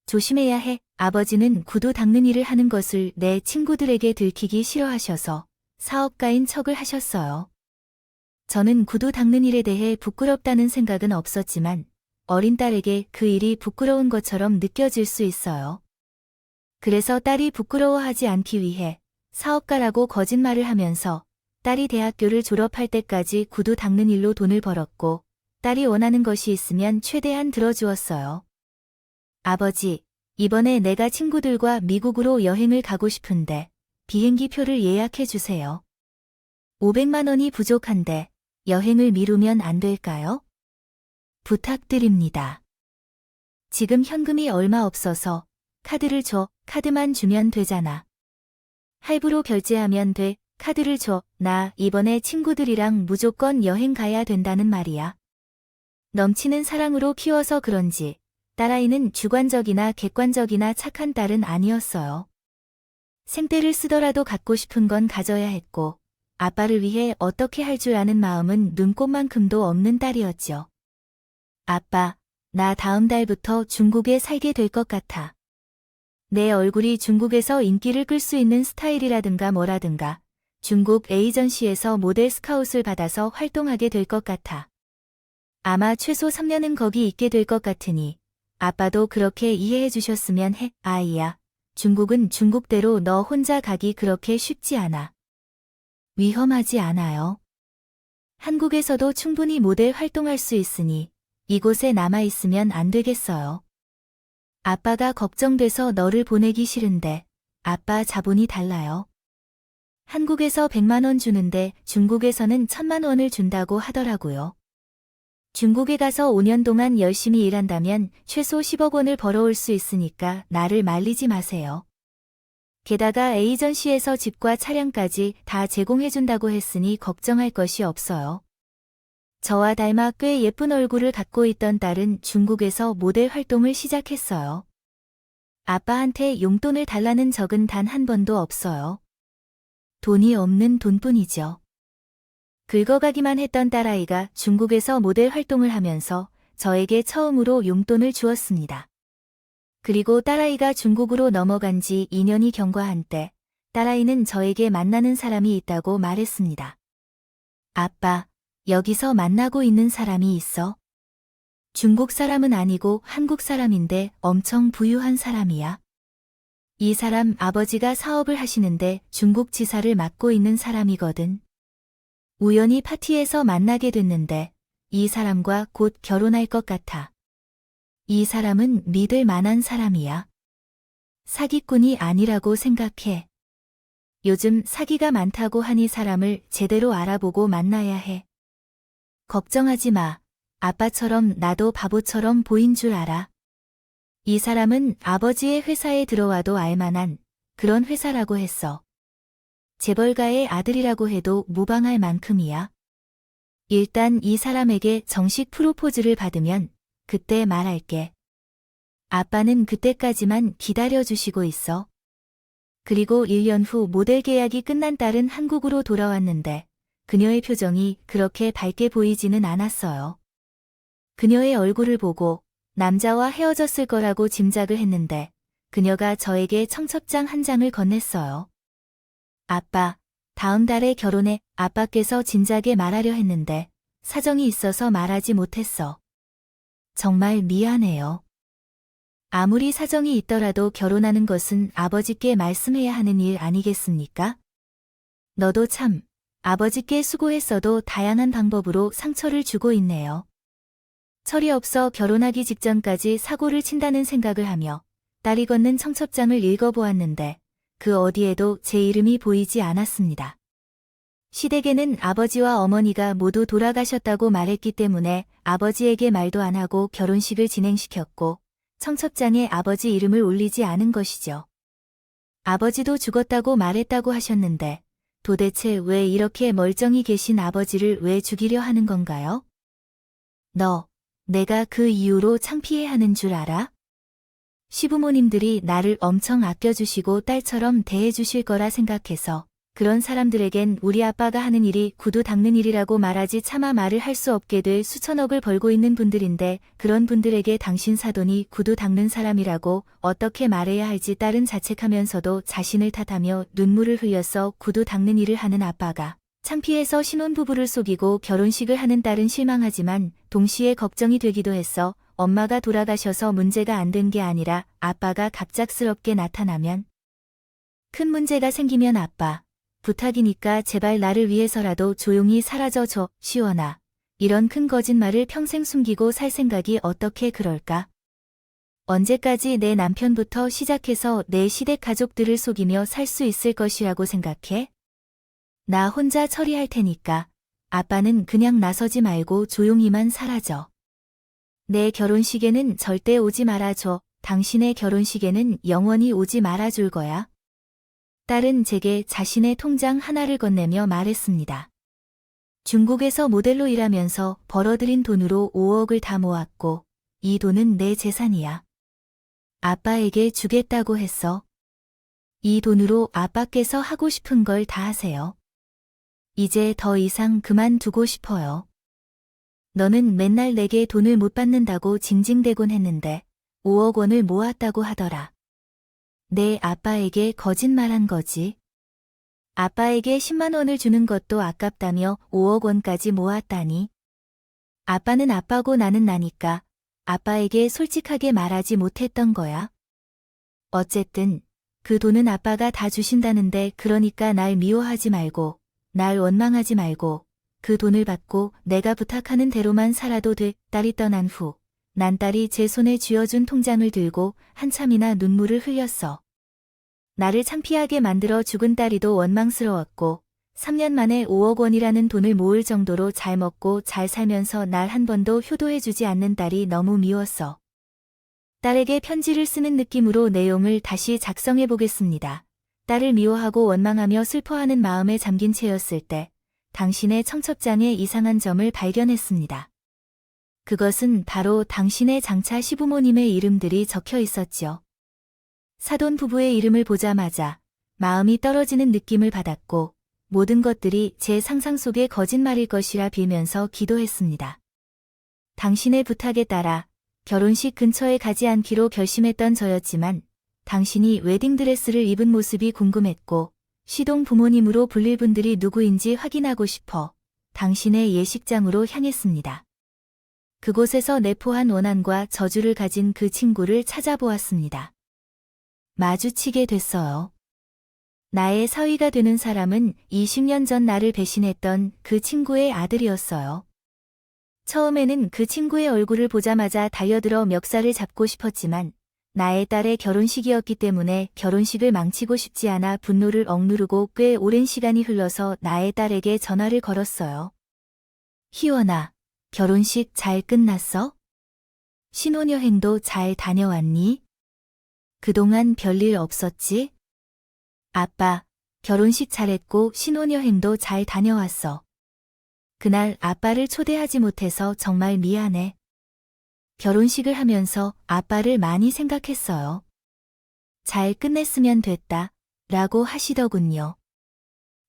Speaker 1: 조심해야 해. 아버지는 구두 닦는 일을 하는 것을 내 친구들에게 들키기 싫어하셔서 사업가인 척을 하셨어요. 저는 구두 닦는 일에 대해 부끄럽다는 생각은 없었지만 어린 딸에게 그 일이 부끄러운 것처럼 느껴질 수 있어요. 그래서 딸이 부끄러워하지 않기 위해 사업가라고 거짓말을 하면서 딸이 대학교를 졸업할 때까지 구두 닦는 일로 돈을 벌었고 딸이 원하는 것이 있으면 최대한 들어주었어요. 아버지, 이번에 내가 친구들과 미국으로 여행을 가고 싶은데 비행기 표를 예약해 주세요. 500만 원이 부족한데 여행을 미루면 안 될까요? 부탁드립니다. 지금 현금이 얼마 없어서 카드를 줘. 카드만 주면 되잖아. 할부로 결제하면 돼. 카드를 줘. 나 이번에 친구들이랑 무조건 여행 가야 된다는 말이야. 넘치는 사랑으로 키워서 그런지 딸아이는 주관적이나 객관적이나 착한 딸은 아니었어요. 생떼를 쓰더라도 갖고 싶은 건 가져야 했고 아빠를 위해 어떻게 할 줄 아는 마음은 눈꼽만큼도 없는 딸이었죠. 아빠, 나 다음 달부터 중국에 살게 될 것 같아. 내 얼굴이 중국에서 인기를 끌 수 있는 스타일이라든가 뭐라든가 중국 에이전시에서 모델 스카웃을 받아서 활동하게 될 것 같아. 아마 최소 3년은 거기 있게 될 것 같으니 아빠도 그렇게 이해해 주셨으면 해. 아이야, 중국은 중국대로 너 혼자 가기 그렇게 쉽지 않아. 위험하지 않아요. 한국에서도 충분히 모델 활동할 수 있으니 이곳에 남아있으면 안 되겠어요. 아빠가 걱정돼서 너를 보내기 싫은데 아빠 자본이 달라요. 한국에서 100만 원 주는데 중국에서는 1000만 원을 준다고 하더라고요. 중국에 가서 5년 동안 열심히 일한다면 최소 10억 원을 벌어올 수 있으니까 나를 말리지 마세요. 게다가 에이전시에서 집과 차량까지 다 제공해준다고 했으니 걱정할 것이 없어요. 저와 닮아 꽤 예쁜 얼굴을 갖고 있던 딸은 중국에서 모델 활동을 시작했어요. 아빠한테 용돈을 달라는 적은 단 한 번도 없어요. 돈이 없는 돈뿐이죠. 긁어가기만 했던 딸아이가 중국에서 모델 활동을 하면서 저에게 처음으로 용돈을 주었습니다. 그리고 딸아이가 중국으로 넘어간 지 2년이 경과한 때 딸아이는 저에게 만나는 사람이 있다고 말했습니다. 아빠, 여기서 만나고 있는 사람이 있어. 중국 사람은 아니고 한국 사람인데 엄청 부유한 사람이야. 이 사람 아버지가 사업을 하시는데 중국 지사를 맡고 있는 사람이거든. 우연히 파티에서 만나게 됐는데 이 사람과 곧 결혼할 것 같아. 이 사람은 믿을 만한 사람이야. 사기꾼이 아니라고 생각해. 요즘 사기가 많다고 하니 사람을 제대로 알아보고 만나야 해. 걱정하지 마. 아빠처럼 나도 바보처럼 보인 줄 알아. 이 사람은 아버지의 회사에 들어와도 알만한 그런 회사라고 했어. 재벌가의 아들이라고 해도 무방할 만큼이야. 일단 이 사람에게 정식 프로포즈를 받으면 그때 말할게. 아빠는 그때까지만 기다려주시고 있어. 그리고 1년 후 모델 계약이 끝난 딸은 한국으로 돌아왔는데 그녀의 표정이 그렇게 밝게 보이지는 않았어요. 그녀의 얼굴을 보고 남자와 헤어졌을 거라고 짐작을 했는데 그녀가 저에게 청첩장 한 장을 건넸어요. 아빠, 다음 달에 결혼해. 아빠께서 진작에 말하려 했는데 사정이 있어서 말하지 못했어. 정말 미안해요. 아무리 사정이 있더라도 결혼하는 것은 아버지께 말씀해야 하는 일 아니겠습니까? 너도 참, 아버지께 수고했어도 다양한 방법으로 상처를 주고 있네요. 철이 없어 결혼하기 직전까지 사고를 친다는 생각을 하며 딸이 건넨 청첩장을 읽어보았는데 그 어디에도 제 이름이 보이지 않았습니다. 시댁에는 아버지와 어머니가 모두 돌아가셨다고 말했기 때문에 아버지에게 말도 안 하고 결혼식을 진행시켰고 청첩장에 아버지 이름을 올리지 않은 것이죠. 아버지도 죽었다고 말했다고 하셨는데 도대체 왜 이렇게 멀쩡히 계신 아버지를 왜 죽이려 하는 건가요? 내가 그 이유로 창피해하는 줄 알아? 시부모님들이 나를 엄청 아껴주시고 딸처럼 대해주실 거라 생각해서 그런 사람들에겐 우리 아빠가 하는 일이 구두 닦는 일이라고 말하지 차마 말을 할 수 없게 될 수천억을 벌고 있는 분들인데 그런 분들에게 당신 사돈이 구두 닦는 사람이라고 어떻게 말해야 할지 딸은 자책하면서도 자신을 탓하며 눈물을 흘려서 구두 닦는 일을 하는 아빠가 창피해서 신혼부부를 속이고 결혼식을 하는 딸은 실망하지만 동시에 걱정이 되기도 했어. 엄마가 돌아가셔서 문제가 안 된 게 아니라 아빠가 갑작스럽게 나타나면 큰 문제가 생기면 아빠, 부탁이니까 제발 나를 위해서라도 조용히 사라져줘, 시원아. 이런 큰 거짓말을 평생 숨기고 살 생각이 어떻게 그럴까? 언제까지 내 남편부터 시작해서 내 시댁 가족들을 속이며 살 수 있을 것이라고 생각해? 나 혼자 처리할 테니까 아빠는 그냥 나서지 말고 조용히만 사라져. 내 결혼식에는 절대 오지 말아줘. 당신의 결혼식에는 영원히 오지 말아줄 거야. 딸은 제게 자신의 통장 하나를 건네며 말했습니다. 중국에서 모델로 일하면서 벌어들인 돈으로 5억을 다 모았고 이 돈은 내 재산이야. 아빠에게 주겠다고 했어. 이 돈으로 아빠께서 하고 싶은 걸 다 하세요. 이제 더 이상 그만두고 싶어요. 너는 맨날 내게 돈을 못 받는다고 징징대곤 했는데 5억 원을 모았다고 하더라. 내 아빠에게 거짓말한 거지. 아빠에게 10만 원을 주는 것도 아깝다며 5억 원까지 모았다니. 아빠는 아빠고 나는 나니까 아빠에게 솔직하게 말하지 못했던 거야. 어쨌든 그 돈은 아빠가 다 주신다는데 그러니까 날 미워하지 말고 날 원망하지 말고 그 돈을 받고 내가 부탁하는 대로만 살아도 돼. 딸이 떠난 후 난 딸이 제 손에 쥐어준 통장을 들고 한참이나 눈물을 흘렸어. 나를 창피하게 만들어 죽은 딸이도 원망스러웠고 3년 만에 5억 원이라는 돈을 모을 정도로 잘 먹고 잘 살면서 날 한 번도 효도해주지 않는 딸이 너무 미웠어. 딸에게 편지를 쓰는 느낌으로 내용을 다시 작성해 보겠습니다. 딸을 미워하고 원망하며 슬퍼하는 마음에 잠긴 채였을 때 당신의 청첩장에 이상한 점을 발견했습니다. 그것은 바로 당신의 장차 시부모님의 이름들이 적혀 있었지요. 사돈 부부의 이름을 보자마자 마음이 떨어지는 느낌을 받았고 모든 것들이 제 상상 속의 거짓말일 것이라 빌면서 기도했습니다. 당신의 부탁에 따라 결혼식 근처에 가지 않기로 결심했던 저였지만 당신이 웨딩드레스를 입은 모습이 궁금했고 시동 부모님으로 불릴 분들이 누구인지 확인하고 싶어 당신의 예식장으로 향했습니다. 그곳에서 내포한 원한과 저주를 가진 그 친구를 찾아보았습니다. 마주치게 됐어요. 나의 사위가 되는 사람은 20년 전 나를 배신했던 그 친구의 아들이었어요. 처음에는 그 친구의 얼굴을 보자마자 달려들어 멱살을 잡고 싶었지만 나의 딸의 결혼식이었기 때문에 결혼식을 망치고 싶지 않아 분노를 억누르고 꽤 오랜 시간이 흘러서 나의 딸에게 전화를 걸었어요. 희원아, 결혼식 잘 끝났어? 신혼여행도 잘 다녀왔니? 그동안 별일 없었지? 아빠, 결혼식 잘했고 신혼여행도 잘 다녀왔어. 그날 아빠를 초대하지 못해서 정말 미안해. 결혼식을 하면서 아빠를 많이 생각했어요. 잘 끝냈으면 됐다, 라고 하시더군요.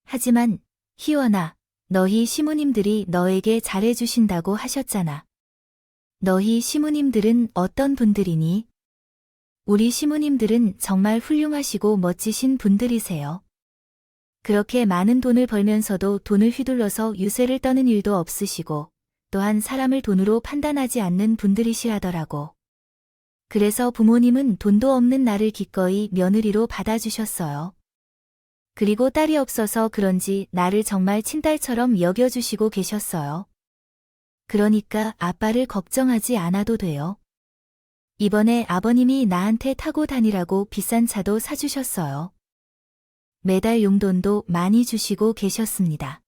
Speaker 1: 하지만, 희원아, 너희 시모님들이 너에게 잘해주신다고 하셨잖아. 너희 시모님들은 어떤 분들이니? 우리 시모님들은 정말 훌륭하시고 멋지신 분들이세요. 그렇게 많은 돈을 벌면서도 돈을 휘둘러서 유세를 떠는 일도 없으시고 또한 사람을 돈으로 판단하지 않는 분들이시라더라고. 그래서 부모님은 돈도 없는 나를 기꺼이 며느리로 받아주셨어요. 그리고 딸이 없어서 그런지 나를 정말 친딸처럼 여겨주시고 계셨어요. 그러니까 아빠를 걱정하지 않아도 돼요. 이번에 아버님이 나한테 타고 다니라고 비싼 차도 사주셨어요. 매달 용돈도 많이 주시고 계셨습니다.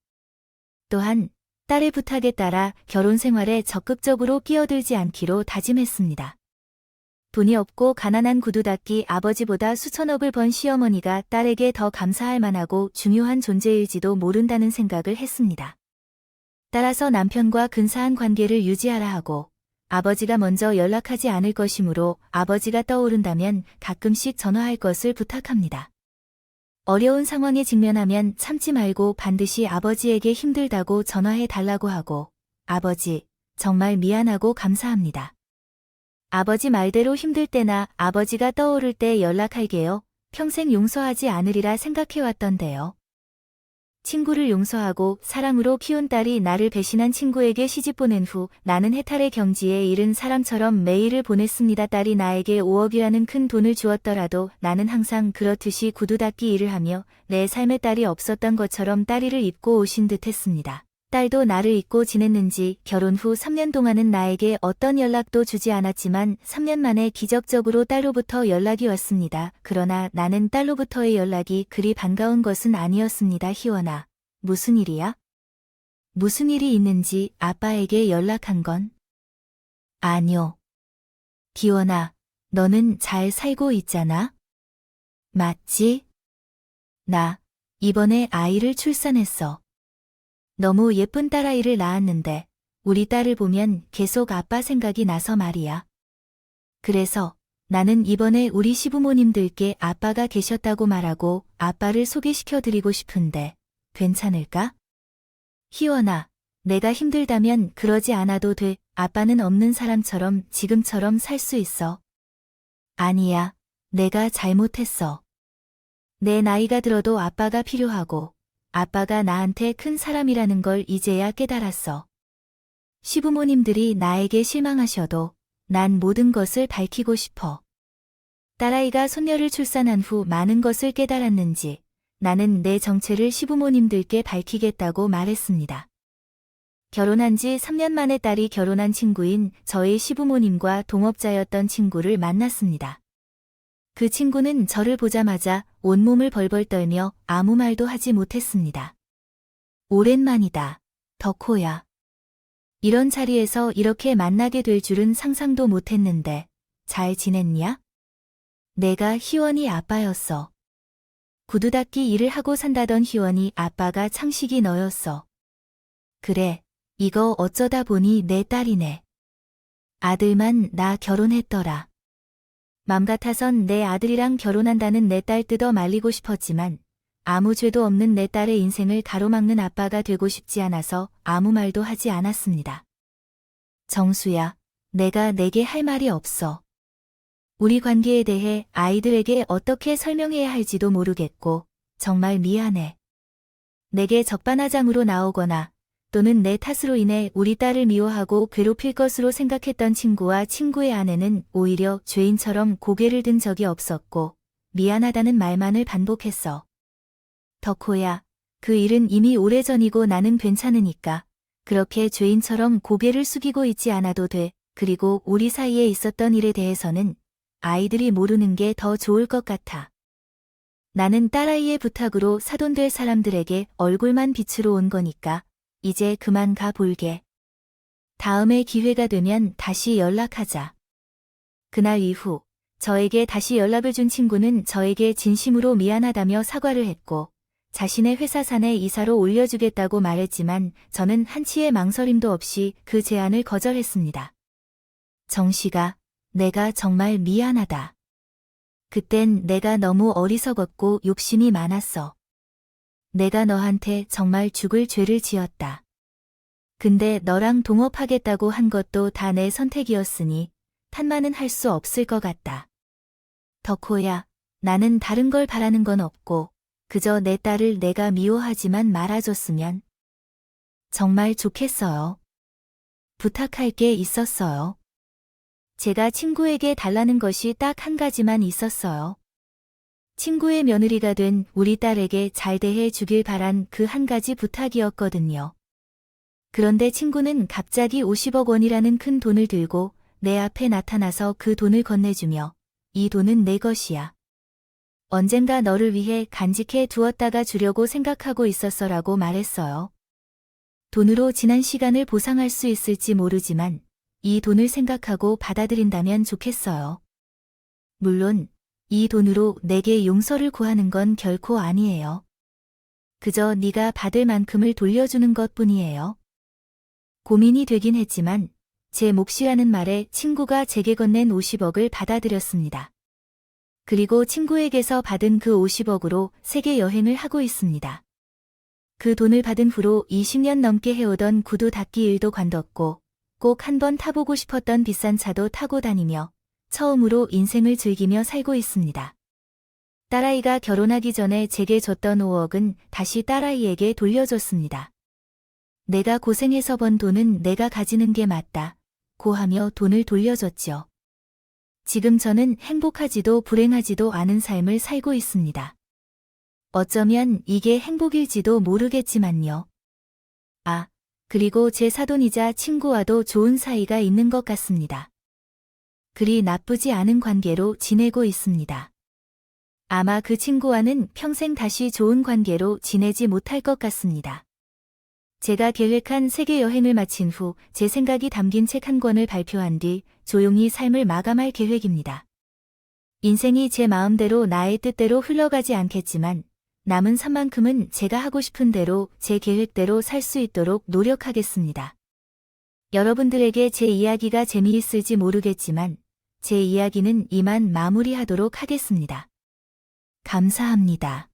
Speaker 1: 또한 딸의 부탁에 따라 결혼 생활에 적극적으로 끼어들지 않기로 다짐했습니다. 돈이 없고 가난한 구두닦이 아버지보다 수천억을 번 시어머니가 딸에게 더 감사할 만하고 중요한 존재일지도 모른다는 생각을 했습니다. 따라서 남편과 근사한 관계를 유지하라 하고 아버지가 먼저 연락하지 않을 것이므로 아버지가 떠오른다면 가끔씩 전화할 것을 부탁합니다. 어려운 상황에 직면하면 참지 말고 반드시 아버지에게 힘들다고 전화해 달라고 하고 아버지, 정말 미안하고 감사합니다. 아버지 말대로 힘들 때나 아버지가 떠오를 때 연락할게요. 평생 용서하지 않으리라 생각해왔던데요. 친구를 용서하고 사랑으로 키운 딸이 나를 배신한 친구에게 시집 보낸 후 나는 해탈의 경지에 이른 사람처럼 매일을 보냈습니다. 딸이 나에게 5억이라는 큰 돈을 주었더라도 나는 항상 그렇듯이 구두 닦기 일을 하며 내 삶에 딸이 없었던 것처럼 딸이를 잊고 오신 듯 했습니다. 딸도 나를 잊고 지냈는지 결혼 후 3년 동안은 나에게 어떤 연락도 주지 않았지만 3년 만에 기적적으로 딸로부터 연락이 왔습니다. 그러나 나는 딸로부터의 연락이 그리 반가운 것은 아니었습니다. 희원아, 무슨 일이야? 무슨 일이 있는지 아빠에게 연락한 건? 아니요. 기원아, 너는 잘 살고 있잖아? 맞지? 나 이번에 아이를 출산했어. 너무 예쁜 딸아이를 낳았는데 우리 딸을 보면 계속 아빠 생각이 나서 말이야. 그래서 나는 이번에 우리 시부모님들께 아빠가 계셨다고 말하고 아빠를 소개시켜드리고 싶은데 괜찮을까? 희원아, 내가 힘들다면 그러지 않아도 돼. 아빠는 없는 사람처럼 지금처럼 살 수 있어. 아니야, 내가 잘못했어. 내 나이가 들어도 아빠가 필요하고, 아빠가 나한테 큰 사람이라는 걸 이제야 깨달았어. 시부모님들이 나에게 실망하셔도 난 모든 것을 밝히고 싶어. 딸아이가 손녀를 출산한 후 많은 것을 깨달았는지 나는 내 정체를 시부모님들께 밝히겠다고 말했습니다. 결혼한 지 3년 만에 딸이 결혼한 친구인 저희 시부모님과 동업자였던 친구를 만났습니다. 그 친구는 저를 보자마자 온몸을 벌벌 떨며 아무 말도 하지 못했습니다. 오랜만이다, 덕호야. 이런 자리에서 이렇게 만나게 될 줄은 상상도 못했는데 잘 지냈냐? 내가 희원이 아빠였어. 구두 닦기 일을 하고 산다던 희원이 아빠가 창식이 너였어. 그래, 이거 어쩌다 보니 내 딸이네. 아들만 나 결혼했더라. 맘 같아선 내 아들이랑 결혼한다는 내 딸 뜯어 말리고 싶었지만 아무 죄도 없는 내 딸의 인생을 가로막는 아빠가 되고 싶지 않아서 아무 말도 하지 않았습니다. 정수야, 내가 내게 할 말이 없어. 우리 관계에 대해 아이들에게 어떻게 설명해야 할지도 모르겠고 정말 미안해. 내게 적반하장으로 나오거나 또는 내 탓으로 인해 우리 딸을 미워하고 괴롭힐 것으로 생각했던 친구와 친구의 아내는 오히려 죄인처럼 고개를 든 적이 없었고 미안하다는 말만을 반복했어. 덕호야, 그 일은 이미 오래전이고 나는 괜찮으니까 그렇게 죄인처럼 고개를 숙이고 있지 않아도 돼. 그리고 우리 사이에 있었던 일에 대해서는 아이들이 모르는 게 더 좋을 것 같아. 나는 딸아이의 부탁으로 사돈될 사람들에게 얼굴만 비추러 온 거니까 이제 그만 가 볼게. 다음에 기회가 되면 다시 연락하자. 그날 이후 저에게 다시 연락을 준 친구는 저에게 진심으로 미안하다며 사과를 했고 자신의 회사 산에 이사로 올려주겠다고 말했지만 저는 한치의 망설임도 없이 그 제안을 거절했습니다. 정식아, 내가 정말 미안하다. 그땐 내가 너무 어리석었고 욕심이 많았어. 내가 너한테 정말 죽을 죄를 지었다. 근데 너랑 동업하겠다고 한 것도 다 내 선택이었으니 탄만은 할 수 없을 것 같다. 덕호야, 나는 다른 걸 바라는 건 없고 그저 내 딸을 내가 미워하지만 말아줬으면 정말 좋겠어요. 부탁할 게 있었어요. 제가 친구에게 달라는 것이 딱 한 가지만 있었어요. 친구의 며느리가 된 우리 딸에게 잘 대해 주길 바란 그 한 가지 부탁이었거든요. 그런데 친구는 갑자기 50억 원이라는 큰 돈을 들고 내 앞에 나타나서 그 돈을 건네주며 이 돈은 내 것이야. 언젠가 너를 위해 간직해 두었다가 주려고 생각하고 있었어라고 말했어요. 돈으로 지난 시간을 보상할 수 있을지 모르지만 이 돈을 생각하고 받아들인다면 좋겠어요. 물론 이 돈으로 내게 용서를 구하는 건 결코 아니에요. 그저 네가 받을 만큼을 돌려주는 것뿐이에요. 고민이 되긴 했지만 제 몫이라는 말에 친구가 제게 건넨 50억을 받아들였습니다. 그리고 친구에게서 받은 그 50억으로 세계 여행을 하고 있습니다. 그 돈을 받은 후로 20년 넘게 해오던 구두 닦기 일도 관뒀고 꼭 한번 타보고 싶었던 비싼 차도 타고 다니며 처음으로 인생을 즐기며 살고 있습니다. 딸아이가 결혼하기 전에 제게 줬던 5억은 다시 딸아이에게 돌려줬습니다. 내가 고생해서 번 돈은 내가 가지는 게 맞다. 고하며 돈을 돌려줬죠. 지금 저는 행복하지도 불행하지도 않은 삶을 살고 있습니다. 어쩌면 이게 행복일지도 모르겠지만요. 아, 그리고 제 사돈이자 친구와도 좋은 사이가 있는 것 같습니다. 그리 나쁘지 않은 관계로 지내고 있습니다. 아마 그 친구와는 평생 다시 좋은 관계로 지내지 못할 것 같습니다. 제가 계획한 세계 여행을 마친 후 제 생각이 담긴 책 한 권을 발표한 뒤 조용히 삶을 마감할 계획입니다. 인생이 제 마음대로 나의 뜻대로 흘러가지 않겠지만 남은 삶만큼은 제가 하고 싶은 대로 제 계획대로 살 수 있도록 노력하겠습니다. 여러분들에게 제 이야기가 재미있을지 모르겠지만 제 이야기는 이만 마무리하도록 하겠습니다. 감사합니다.